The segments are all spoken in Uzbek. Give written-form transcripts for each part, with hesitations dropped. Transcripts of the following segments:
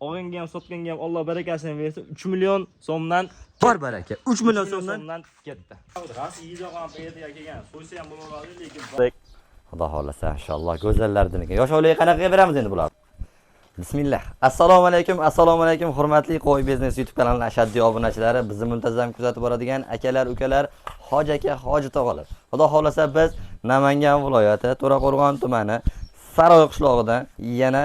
Og'inga ham sotganga ham Alloh barakasini bersin. 3 million so'mdan Bor baraka. 3 million so'mdan ketdi. G'asi yizoqam payetiga kelgan. So'ysa ham bo'laveradi, lekin Xudo xolasa inshaalloh go'zallardan ekan. Yosh oilaga qanaqa beramiz endi bular? Bismillah. Assalomu alaykum hurmatli Qo'y biznes YouTube kanalining ashaddiy obunachilari, bizni muntazam kuzatib boradigan akalar, ukalar, hoji aka, hoji tog'alar. Xudo xolasa biz Namangan viloyati To'raqo'rg'on tumani Saroy qishlog'idan yana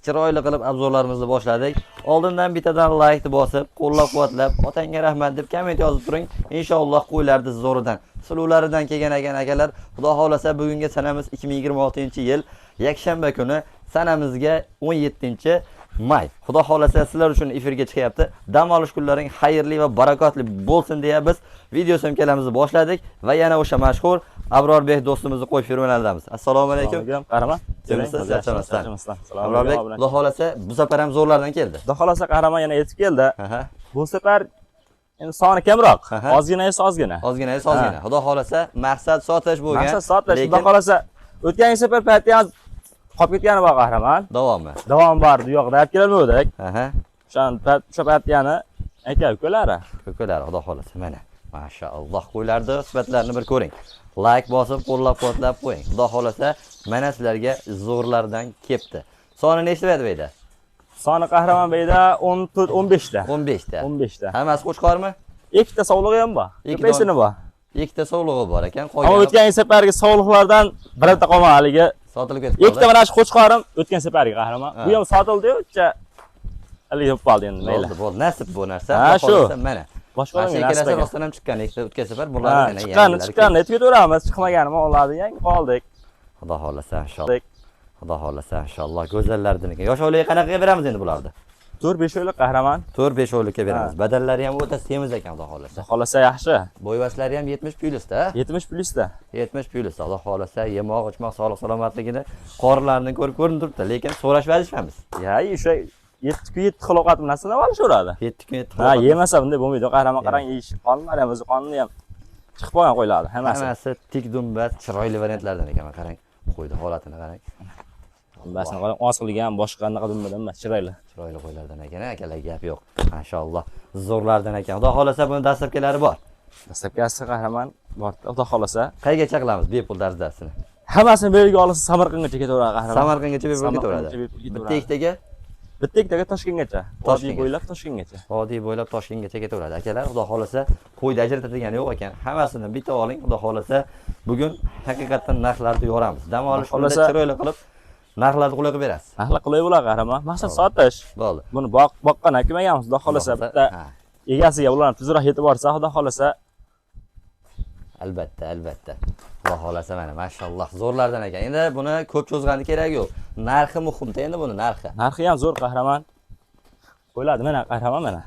chiroyli qilib obzorlarimizni boshladik. Oldindan bittadan like bosib, qo'llab-quvvatlab, otangga rahmat deb komment yozib turing. Inshaalloh qo'ylarni zo'ridan, suluvlaridan kelgan akalar, Xudo xolasa bugungi sanamiz 2026-yil yakshanba kuni, sanamizga 17-may. Xudo xolasa sizlar uchun efirga chiqyapti. Dam olish kunlaring xayrli va barakotli bo'lsin deya biz video sömkalarimizni boshladik va yana o'sha mashhur Abrorbek do'stimizni qo'y firmalardamiz. Assalomu alaykum. Qahramon. Jimsiz, yaxshimisizlar? Abrorbek, Xudo xolasa bu safar ham zo'rlardan keldi. Xudo xolasa qahramon yana yetib keldi. Aha. Bu safar endi soni kamroq. Ozgina. Ozgina. Xudo xolasa maqsad sotish bo'lgan. Maqsad sotish. Xudo xolasa o'tgan safar paytda qolib ketgani bor qahramon. Davomi? Davom bor, bu yoqda olib kelolmadik. Aha. O'sha paytgani aka-ukalari. Ukalari Xudo xolasa mana. Mashaalloh, qo'ylarni sifatlarini bir ko'ring. Like bosib, qo'llab-quvvatlab qo'ying. Xudo xolasa mana sizlarga zo'rlardan kepti. Soni nechta deydi? Soni qahramon beyda 14-15 ta. 15 ta. 15 ta. Hammasi qo'chqormi? Ikkita sovlig'i ham bor. Ko'paysini bor. Ikkita sovlig'i bor ekan. Ammo o'tgan safargi sovliqlardan birta qolmadi haliga. Sotilib ketdi. Ikkita mana shu qo'chqorim o'tgan safargi qahramon. Bu ham sotildi-yu, o'cha haliga bo'lib qoldi endi mayli. Bo'ldi, nasib bu narsa. Shu. Mana. Boshqa kelasi rostdan ham chiqqan, o'tgan safar bular yana chiqqan, aytib ketaveramiz, chiqmaganimi oladi, yangi qoldik. Xudo xolasa inshaalloh. Xudo xolasa inshaalloh go'zallardan ekan. Yosh oilaga qanaqa beramiz endi bularni? 4-5 oylik qahramon. 4-5 oylikka beramiz. Badallari ham o'ta semiz ekan, Xudo xolasa. Xudo xolasa yaxshi. Bo'yvaslari ham 70 plyusda. 70 plyusda. 70 plyusda. Xudo xolasa yemoq, ichmoq, sog'lik salomatligini qorlarini ko'rinib turibdi, lekin so'rash vazifamiz. O'sha 7 xiloqat narsani olishaveradi. 7 kun 7 xiloqat. Yemasa bunday bo'lmaydi. Qahramon qarang, yeyish qonlari ham o'zi qonni ham chiqib qolgan qo'yiladi. Hammasi tik dumbat, chiroyli variantlardan ekan. Qarang, qo'ydi holatini qarang. Basini qarang, oziqligi ham boshqa qanaqa dumbadan emas, chiroyli. Chiroyli qo'ylardan ekan, akalar gap yo'q. Inshaalloh zo'rlardan ekan. Xudo xolasa buni dastlabkilari bor. Dastlabkasi qahramon bor. Xudo xolasa qaygacha qilamiz bepul darsini? Hammasini berga olsa Samarqandgacha ketaveradi qahramon. Samarqandgacha bepul ketaveradi. Bitta ikkitaga Toshkentgacha. Vodiy bo'ylab Toshkentgacha. Vodiy bo'ylab Toshkentgacha ketaveradi. Akalar, Xudo xolasa qo'yda ajratilgani yo'q ekan. Hammasini bitta oling, Xudo xolasa bugun haqiqatan narxlarni yoramiz. Dam olish kunida chiroyli qilib narxlarni qulay qilib berasiz. Narxlar qulay bo'ladi qahramon. Maqsad sotish. Bo'ldi. Buni boqqan akmaganmiz, Xudo xolasa bitta egasiga ularni tezroq yetib borsa, Xudo xolasa albatta. Xudo xolasa mana mashalloh zo'rlardan ekan. Endi buni ko'p cho'zg'ani keragi yo'q. Narxi muhimda endi buni narxi. Narxi ham zo'r qahramon. Qo'yiladi mana qahramon mana.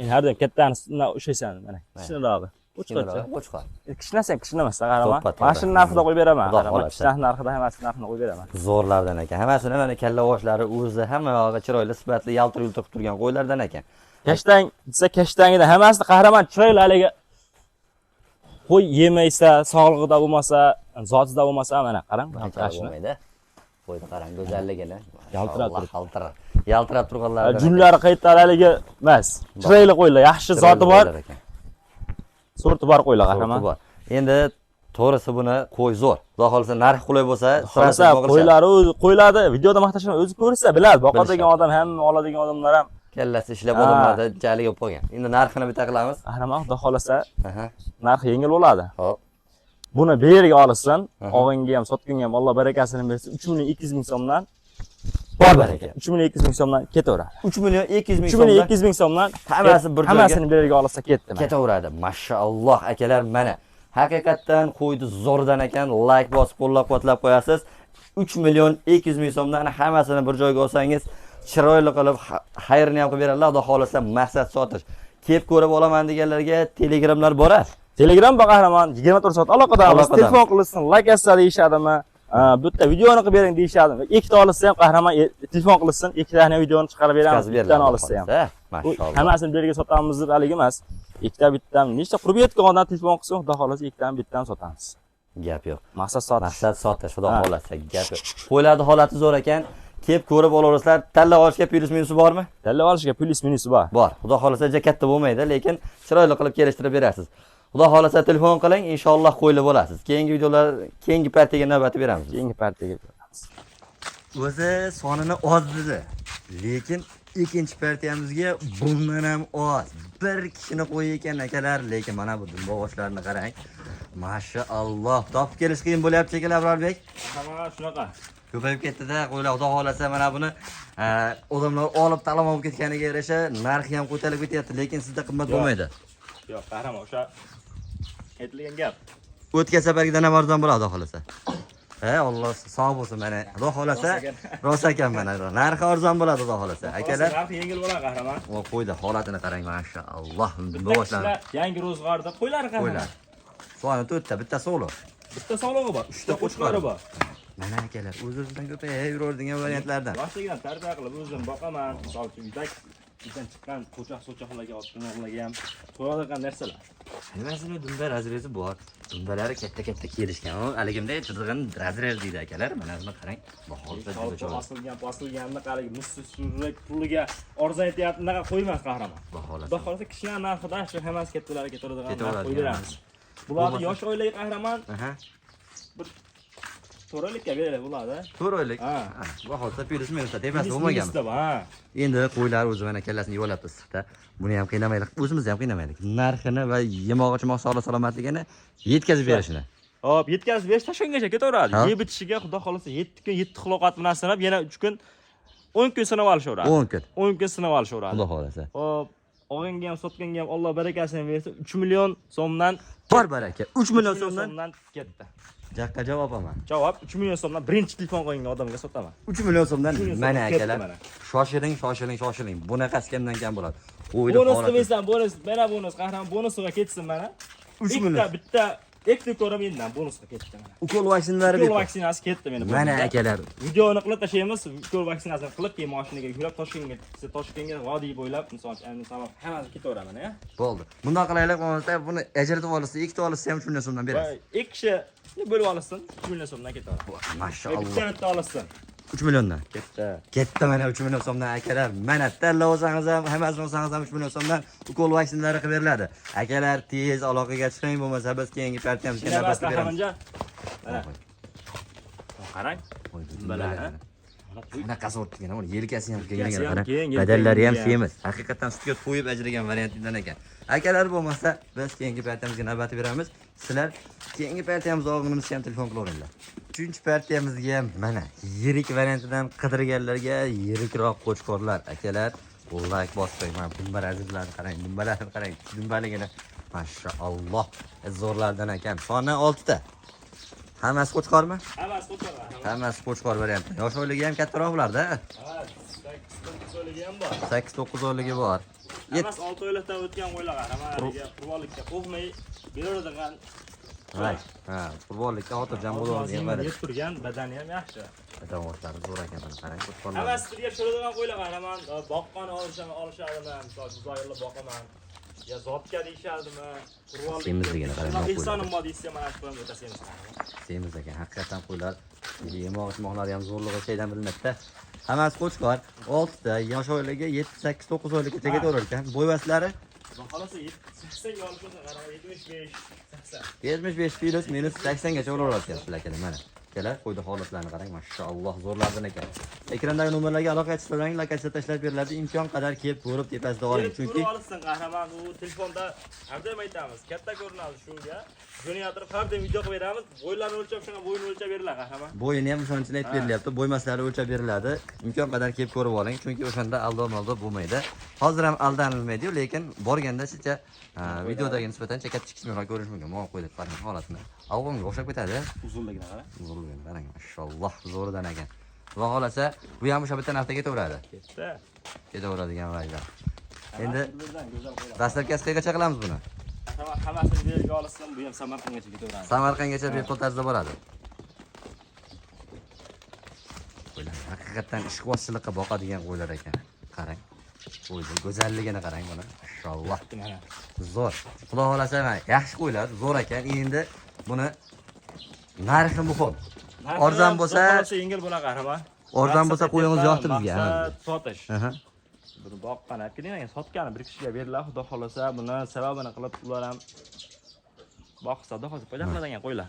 Endi har doim kattani ushlaysan mana. Kichkinarog'i. Qo'chqor. Kichkinasi ham kichkinamas qahramon. Mashina narxida qo'yib beraman. Mashina narxida hammasi narxini qo'yib beraman. Zo'rlardan ekan. Hammasini mana kalla boshlari o'zi hamma yog'i chiroyli, sifatli, yaltir-yultir qilib turgan qo'ylardan ekan. Kashtang desa kashtangida hammasini qahramon chiroyli haliga qo'y yemaysa, sog'lig'ida bo'lmasa, zotida bo'lmasa mana qarang, bo'lmaydi. Qo'yni qarang go'zalligini. Yaltirab turganlar. Junlari qaytaraligi emas. Chiroyli qo'ylar, yaxshi zoti bor. Sorti bor qo'ylar qahramon. Endi to'g'risi buni qo'y zo'r. Xudo xolasa narx qulay bo'lsa, qo'ylari o'zi qo'yladi, videoda maqtashini o'zi ko'rsa biladi. Boqadigan odam ham, oladigan odamlar ham kallasi ishlab olinmadi, jaliga bo'lib qolgan. Endi narxini bitta qilamiz. Qahramon, Xudo xolasa narxi yengil bo'ladi. Xo'p. Buni berga olsin, og'inga ham, sotgunga ham Alloh barakasini bersin. 3.200 ming so'mdan bor baraka. 3.200 ming so'mdan ketaveradi. 3.200 ming 3.200 ming so'mdan hammasi bir joyga hammasini berga olsa ketdi. Ketaveradi. Mashalloh akalar mana. Haqiqatan qo'ydi zo'rdan ekan. Like bosib qo'llab-quvvatlab qo'yasiz. 3.200 ming so'mdan hammasini bir joyga olsangiz chiroyli qilib xayrini ham qilib beradilar. Xudo xolasa maqsad sotish. Kelib ko'rib olaman deganlarga telegramlar borar. Telegram qahramon 24 soat aloqadamiz. Telefon qilsin, like yozsa deyishadimi? Bitta videoni qilib bering deyishadimi? Ikkita olsa ham qahramon telefon qilsin, ikkitani videoni chiqarib beramiz. Bittani olsa ham. Mashalloh. Hammasini berga sotamiz deb haligi emas. Ikkita bittam, nechta qurib yetgan odam telefon qilsin, Xudo xolasa ikkitani bittam sotamiz. Gap yo'q. Maqsad sotish. Xudo xolasa gap yo'q. Qo'ylarning holati zo'r ekan. kelib ko'rib olaverasizlar. Tanlab olishga plyus minusi bormi? Tanlab olishga plyus minusi bor. Bor. Xudo xolasa juda katta bo'lmaydi, lekin chiroyli qilib kelishtirib berasiz. Xudo xolasa telefon qiling, inshaalloh qo'yli bo'lasiz. Keyingi videolar, keyingi partiyaga navbati beramiz. Keyingi partiyaga beramiz. O'zi sonini oz dedi, lekin ikkinchi partiyamizga bundan ham oz. Bir kishini qo'y ekan akalar, lekin mana bu dumbovoshlarni qarang. Mashaalloh, topib kelish qiyin bo'lyapti shekilli Abrarbek. Hamma shunaqa. Ko'payib ketdi-da, qo'ylar xudo xolasa mana buni odamlar olib talon olib ketganiga yarasha narxi ham ko'tarilib ketyapti, lekin sizda qimmat bo'lmaydi. Yo'q, qahramon, o'sha aytilgan gap. O'tgan safargidan ham arzon bo'ladi xudo xolasa. Alloh sog' bo'lsin mana. Xudo xolasa rost ekan mana. Narxi arzon bo'ladi xudo xolasa. Akalar, narxi yengil bo'ladi qahramon. O qo'yda holatini qarang, mashaalloh. Boshlar. Yangi ro'zg'orda qo'ylar qahramon. Qo'ylar. Soni 4 ta, bitta sog'liq. Bitta sog'lig'i bor, 3 ta qo'chqori bor. Mana akalar, o'z-o'zidan ko'payib yuraveradigan variantlardan. Boshlagan tarbiya qilib o'zim boqaman. Misol uchun uydan chiqqan so'choqlarga olib qo'yganlarga ham to'g'ridan narsalar. Nimasini dumba razrezi bor. Dumbalari katta-katta kelishgan. Haligimda turgan razrez deydi akalar. Mana buni qarang. Baholda bosilganni qarang. Mussiz surak puliga arzon aytyapti, unaqa qo'ymas qahramon. Xudo xolasa kishilar narxida shu hammasi kattalarga ketaveradigan qo'ydiramiz. Bularni yosh oilaga qahramon. Bir to'ralikka beradi bularda. To'raylik. Baholda plyus minusda tepasi bo'lmagan. Endi qo'ylar o'zi mana kallasini yuvalabdi issiqda. Buni ham qiynamaylik, o'zimizni ham qiynamaylik. Narxini va yemoq-ichmoq salomatligini yetkazib berishini. Hop, yetkazib berish tashqingacha ketaveradi. Yeb itishiga xudo xolasa 7 kun 7 xiloqat bilan sanab, yana 3 kun 10 kun sinab olishaveradi. 10 kun. 10 kun sinab olishaveradi. Xudo xolasa. Hop, olganga ham sotganga ham Alloh barakasini bersin. 3 million so'mdan bor baraka. 3 million so'mdan ketdi. Jaqqa javob olaman. Javob 3 million so'mdan birinchi telefon qo'ygan odamga sotaman. 3 million so'mdan mana akalar. Shoshiling. Bunaqasi kamdan kam bo'ladi. Bonus qilmaysan, bonus, mana bonus, qahramon bonusiga ketsin mana. 3 million. Bitta ekni ko'rib mendan bonusga ketdi mana. Ukol vaksinalari Ukol vaksinasi ketdi meni. Mana akalar. Videoni qilib tashlaymiz, ukol vaksinasini qilib, keyin mashinaga yuklab Toshkentga vodiy bo'ylab, misol uchun sabab hammasi ketaveradi ya. Bo'ldi. Bunday qilaylik, bo'lmasa buni ajratib olsa, ikkita olsa ham 3 million so'mdan berasiz. Ikki kishi bo'lib olsin, 3 million so'mdan ketaveradi. Mashaalloh. Bitta olsin. 3 milliondan. Ketdi mana 3 million so'mdan akalar. Mana tanlab olsangiz ham, hammasini olsangiz ham 3 million so'mdan ukol vaksinalari qilib beriladi. Akalar tez aloqaga chiqing, bo'lmasa biz keyingi partiyamizga navbat beramiz. Mana. Qarang. Qanaqasi o'tgan, mana yelkasi ham kelgan qarang. Badallari ham semiz. Haqiqatan sutga to'yib ajragan variantdan ekan. Akalar bo'lmasa biz keyingi partiyamizga navbat beramiz. Sizlar keyingi partiyamiz og'inimizga ham telefon qilaveringlar. 3-partiyamizga ham mana yirik variantidan qidirganlarga yirikroq qo'chqorlar akalar. Like bosing, mana dumba azizlarni qarang, dumbalarni qarang, dumbaligini. Mashaalloh, zo'rlardan ekan. Soni 6 ta. Hammasi qo'chqormi? Hammasi qo'chqor. Hammasi qo'chqor varianti. Yosh oyligi ham kattaroq bularda. Ha, 8-9 oyligi ham bor. 8-9 oyligi bor. Hammasi 6 oylikdan o'tgan qo'ylar, hammaga qurbonlikka qo'ymay beradigan. Ha, qurbonlikka xotirjam bo'ladigan variant. Yeb turgan, badani ham yaxshi. Badavoshlari zo'r ekan, qarang qo'chqorlar. Hammasi sizga shuradigan qo'ylar, qahramon. Boqqani olishadimi? Misol zoyirli boqaman. Ya zotga deyishadimi? Qurbonlik. Semizligini qarang. Ehsonim bor deysa, mana shu bilan o'tasemiz. Semiz ekan, haqiqatan qo'ylar. Yemoq-ichmoqlari ham zo'rligi şeydan bilinadi-da. Hammasi qo'chqor. 6 ta, yosh oilaga 7, 8, 9 oylikka ketaverar ekan. Bo'yvaslari xolasa 80 ga olishsa, qaraman 75, 80. 75 plus minus 80 gacha olaverasiz sizlar mana. Akalar, qo'ydi holatlarini qarang, mashaalloh zo'rlardan ekan. Ekrandagi nomerlarga aloqa qilsalaring, lokatsiya tashlab beriladi. Imkon qadar kelib ko'rib tepasida oling, chunki olsin qahramon, u telefonda har doim aytamiz, katta ko'rinadi shunga. Jo'nayotirib har doim video qilib beramiz. Bo'ylarni o'lchab, shunga bo'yini o'lchab beriladi qahramon. Bo'yini ham o'shanchalik aytib berilyapti. Bo'ymaslari o'lchab beriladi. Imkon qadar kelib ko'rib oling, chunki o'shanda aldov-maldov bo'lmaydi. Hozir ham aldanilmaydi-yu, lekin borganda sizcha videodagi nisbatan katta chiqishmayroq ko'rish mumkin. Mana qo'ydi, qarang holatini. Avvalga o'xshab ketadi. Uzunligini qarang. Uzunligini qarang, mashalloh, zo'ridan ekan. Xudo xolasa, bu ham o'sha bitta narxda ketaveradi. Ketaveradigan vaylar. Endi dastlabki qayergacha qilamiz buni? Hammasini berib olsam, bu ham Samarqandgacha ketaveradi. Samarqandgacha bepul tarzda boradi. Qo'ylar haqiqatan ishqibozchilikqa boqadigan qo'ylar ekan. Qarang. Qo'yning go'zalligini qarang mana. Mashalloh. Zo'r. Xudo xolasa, yaxshi qo'ylar, zo'r ekan. Endi buni narxi muhim. Arzon bo'lsa, yengil bo'la qahramon. Arzon bo'lsa qo'yingiz yoqdi bizga. Maqsad sotish. Aha. Buni boqqan akilinagan sotgani bir kishiga beriladi, xudo xolasa buni sababini qilib ular ham boqsa, xudo xolasa foyda qiladigan qo'ylar.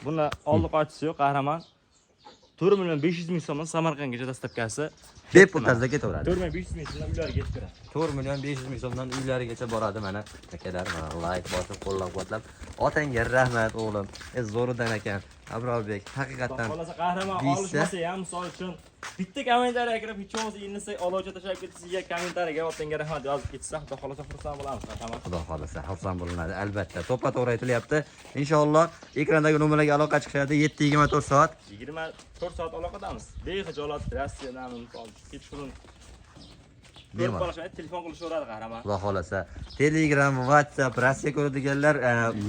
Buni oldi qochisi yo'q, qahramon. 4 million 500 ming so'm Samarqandgacha dastavkasi. Deb o'tazda ketaveradi. 4 million 500 ming so'mdan uylariga yetib kiradi. 4 million 500 ming so'mdan uylarigacha boradi mana. Akalar, mana like bosib, qo'llab-quvvatlab. Otangga rahmat o'g'lim. Zo'ridan ekan. Abrorbek, haqiqatan. Xolasa qahramon olishmasa ham misol uchun bitta kommentariyaga kirib hech bo'lmasa insa olovcha tashlab ketsa, kommentariyaga otangga rahmat yozib ketsa, xudo xolasa xursand bo'lamiz qahramon. Xudo xolasa xursand bo'linadi albatta. To'ppa-to'g'ri aytilyapti. Inshaalloh ekrandagi nomerlarga aloqa chiqishadi 7:24 soat. 24 soat aloqadamiz. Behijolat Rossiyadan misol kechqurun Bemalol. telefon qilishaveradi qahramon. Xudo xolasa Telegram, WhatsApp, Rossiya ko'radiganlar,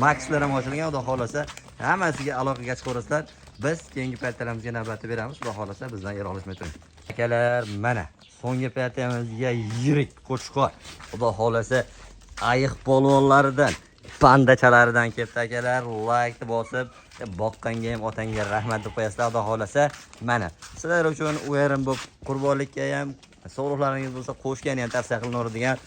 Maxlar ham ochilgan, xudo xolasa hammasiga aloqaga chiqaverasizlar. Biz keyingi paytlarimizga navbatni beramiz. Xudo xolasa bizdan yer olishmay turing. Akalar, mana so'nggi paytimizga yirik qo'chqor. Xudo xolasa ayiq polvonlaridan, pandachalaridan keldi akalar. Like bosib, boqqanga ham otangga rahmat deb qo'yasizlar. Xudo xolasa mana sizlar uchun o'yirim bo'lib qurbonlikka ham sog'liqlaringiz bo'lsa qo'shgani ham tavsiya qilinadigan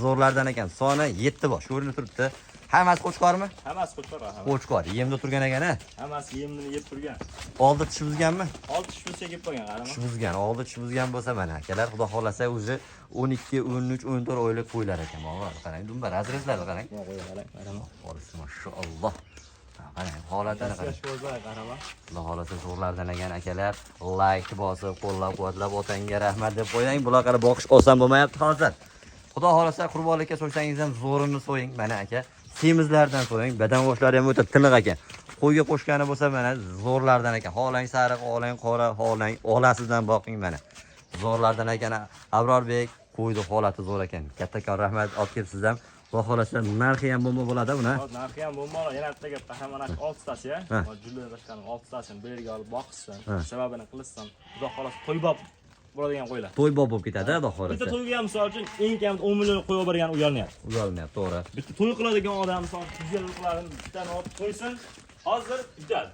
zo'rlardan ekan. Soni 7 bosh ko'rinib turibdi. Hammasi qo'chqormi? Hammasi qo'chqor. Qo'chqor. Yemda turgan ekan-a? Hammasi yemni yeb turgan. Oldi tish buzganmi? Olti tish buzsa yeb qo'ygan qahramon. Tish buzgan. Oldi tish buzgan bo'lsa mana akalar, xudo xolasa o'zi 12, 13, 14 oylik qo'ylar ekan. Mana qarang, dumba razrezlar qarang. Qo'ying, qahramon. Xolis, mashalloh. Qarang, holatini qarang. Xudo xolasa zo'rlardan ekan akalar. Like bosib, qo'llab-quvvatlab otangga rahmat deb qo'ying. Bularga boqish oson bo'lmayapti hozir. Xudo xolasa qurbonlikka so'ysangiz ham zo'rini so'ying. Mana aka, semizlardan so'ying. Badan boshlari ham o'ta tiniq ekan. Qo'yga qo'shgani bo'lsa mana zo'rlardan ekan. Xohlang sariq, xohlang qora, xohlang olasizdan boqing mana. Zo'rlardan ekan. Abrorbek, qo'ydi holati zo'r ekan. Kattakon rahmat olib kelibsiz ham. Xudo xolasa narxi ham bomba bo'ladi buni. Narxi ham bomba. Yana bittaga qahramon 6 tasi, Jullar tashqari 6 tasini bu yerga olib boqishsin. Sababini qilishsin. Xudo xolasa to'ybob bo'ladigan qo'ylar. To'ybob bo'lib ketadi, xudo xolasa. Bitta to'yga ham misol uchun eng kam 10 million qo'yib bergan uyalmayapti. Uyalmayapti, to'g'ri. Bitta to'y qiladigan odam misol güzelliklarini bittadan olib qo'ysin, hozir bitadi.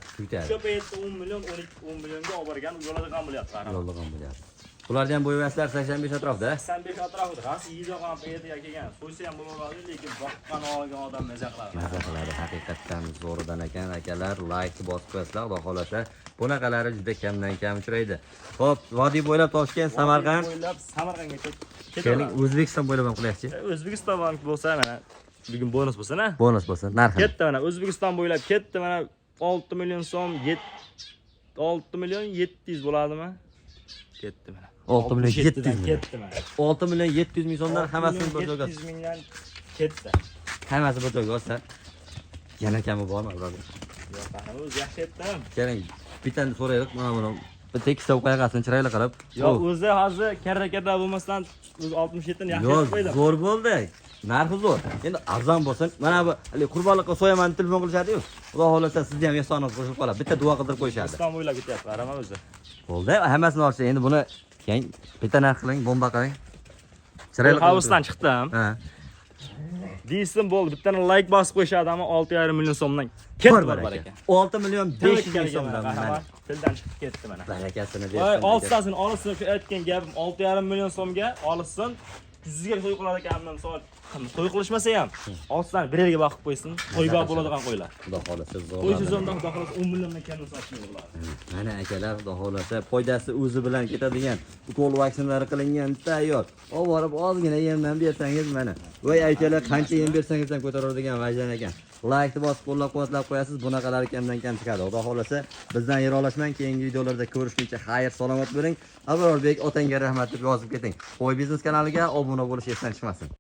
Shu paytda 10 million, 10 millionga olib bergan uyaladigan bo'lyapti qahramon. Uyaladigan bo'lyapti. Bularni ham bo'yvasizlar 85 atrofida. 85 atrofida. Rasi yeydigan paytga kelgan. So'ysa ham bo'ladi, lekin boqqan olgan odam maza qiladi. Maza qiladi, haqiqatdan zo'ridan ekan akalar. Like bosib qo'yasizlar, xudo xolasa. Bunaqalari juda kamdan kam uchraydi. Xo'p, vodiy bo'ylab Toshkent, Samarqand. Bo'ylab Samarqandga keling, O'zbekiston bo'ylab ham qilyapti. O'zbekiston bo'lsa mana bugun bonus bo'lsa-na? Bonus bo'lsa, narxi. Ketdi mana O'zbekiston bo'ylab ketdi mana 6 million so'm, 6 million 700 bo'ladimi? Ketdi mana. 6 million 700 ming. Ketdi mana. 6 million 700 ming so'mdan hammasini bir joyga. 700 mingdan ketdi. Hammasi bir joyga olsa, yana kami bormi, birodar? Yo'q, qahramon o'zi yaxshi etdim. Keling, bittani so'raylik, mana buni. Bitta ikkita qo'yaqasini chiroyli qilib. Yo'q, o'zi hozir karra bo'lmasdan o'zi 67 dan yaxshi Yo'q, qo'ydim. zo'r bo'ldi. Narxi zo'r. Endi arzon bo'lsin. Mana bu qurbonlikqa so'yaman deb telefon qilishadi-yu. Xudo xolasa sizni ham ehsoningiz qo'shilib qoladi. Bitta duo qildirib qo'yishadi. O'zbekiston bo'ylab ketyapti, qahramon o'zi. Bo'ldi, hammasini olsa endi buni keyin bitta narx qiling, bomba qiling. Chiroyli qilib. Havusdan chiqdim. Ha. Deysin bo'ldi, bittani like bosib qo'yishadi, ammo 6,5 million so'mdan ketdi bor ekan. 6 million 500 ming so'mdan mana. Tildan chiqib ketdi mana. Barakasini bersin. Voy, 6tasini olsin, shu aytgan gapim 6,5 million so'mga olsin. Sizga to'y qiladi ekanman, misol to'y qilishmasa ham 6tani bir yerga boqib qo'ysin, to'yboq bo'ladigan qo'ylar. Xudo xolasa zo'r. Qo'y sezonda xudo xolasa 10 milliondan kam sotishni bo'ladi. Mana akalar, xudo xolasa foydasi o'zi bilan ketadigan ukol vaksinlari qilingan tayyor. Olib borib ozgina yemdan bersangiz mana. Voy aykalar, qancha yem bersangiz ham ko'taradigan vajan ekan. Like bosib qo'llab-quvvatlab qo'yasiz, bunaqalari kamdan kam chiqadi. Xudo xolasa bizdan yer olashmang, keyingi videolarda ko'rishguncha xayr, salomat bo'ling. Abrorbek otangga rahmat deb yozib keting. Qo'y biznes kanaliga obuna bo'lish esdan chiqmasin.